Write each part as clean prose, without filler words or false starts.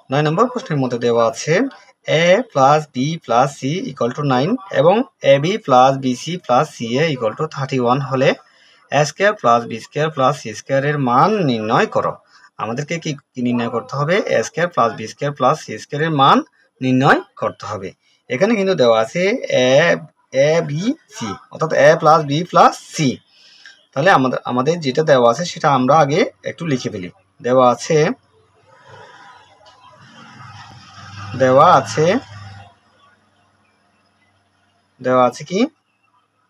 9 নম্বর প্রশ্নের মধ্যে দেওয়া আছে a plus b plus c equal to 9 এবং ab plus bc plus ca equal to 31 হলে a square plus b square plus c square এর মান নির্ণয় করো। আমাদেরকে কি নির্ণয় করতে হবে? a square plus b square plus c square এর মান নির্ণয় করতে হবে। এখানে কিন্তু দেওয়া আছে a b c, অর্থাৎ a plus b plus c। তাহলে আমাদের যেটা দেওয়া আছে সেটা আমরা আগে একটু লিখে ফেলি। দেওয়া আছে কি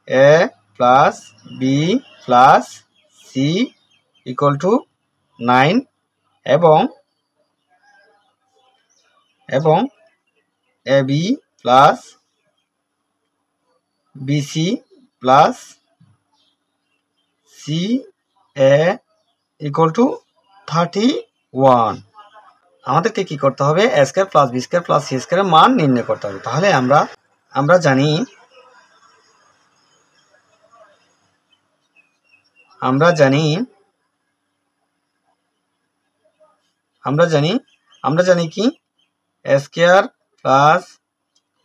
a plus b plus c equal to 9 এবং ab plus bc plus ca equal to 31। আমাদেরকে কি করতে হবে? a square plus b square plus c square এর মান নির্ণয় করতে হবে। তাহলে আমরা জানি কি a square plus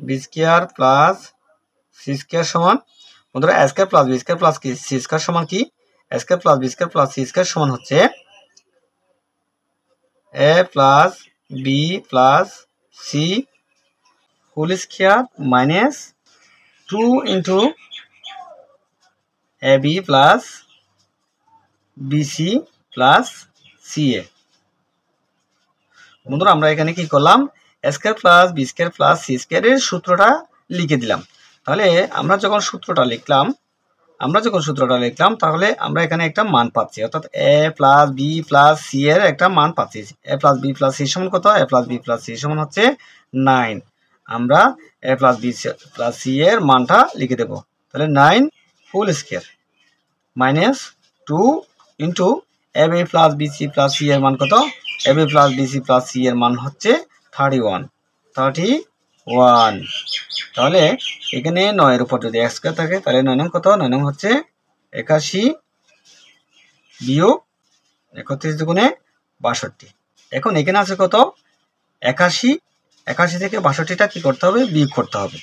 b square plus c square সমান, বন্ধুরা a square plus b square plus c square সমান কি? a square plus b square plus c square সমান হচ্ছে a plus b plus c whole square minus 2 into ab plus bc plus ca। বন্ধুরা আমরা এখানে কি করলাম? a square plus b square plus c square এর সূত্রটা লিখে দিলাম। তাহলে আমরা যখন সূত্রটা লিখলাম তাহলে আমরা এখানে একটা মান পাচ্ছি, অর্থাৎ a plus b plus c এর একটা মান পাচ্ছি। a plus b plus c সমান কত? a plus b plus c সমান হচ্ছে 9। আমরা a plus b plus c এর মানটা লিখে দেব। তাহলে 9 whole square minus 2 into ab plus bc plus c এর মান কত? ab plus bc plus c এর মান হচ্ছে 31। তাহলে এখানে 9 এর উপর যদি x স্কয়ার থাকে তাহলে 9 কত? 9 হচ্ছে 81 বিয়োগ 31 দুগুণে 62। এখন এখানে আছে কত? 81 থেকে 62টা কি করতে হবে? বিয়োগ করতে হবে।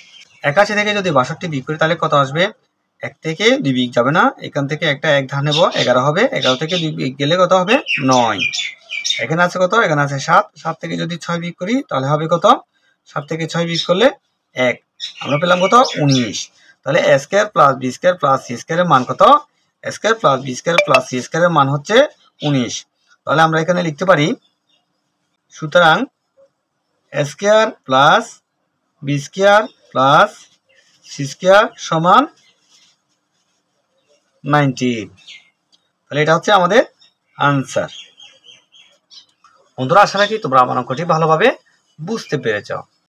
81 থেকে যদি 62 বিয়োগ করি তাহলে কত আসবে? 1 থেকে 2 বিয়োগ যাবে না, এখান থেকে একটা 1 ধার নেব, 11 হবে। 11 থেকে 2 বিয়োগ গেলে কত হবে? 9। এখানে আছে কত? এখানে আছে 7 থেকে যদি 6 বিয়োগ করি তাহলে হবে কত? 7 থেকে 6 বিয়োগ করলে 1, আমরা পেলাম কত? 19। তাহলে a square plus b square plus c square এর মান কত? a square plus b square plus c square এর মান হচ্ছে 19। তাহলে আমরা এখানে লিখতে পারি, সুতরাং a square plus b square plus c square সমান 19। তাহলে এটা হচ্ছে আমাদের আনসার। বন্ধুরা আশা রাখি তোমরা আমার অঙ্কটি ভালোভাবে বুঝতে পেরেছো।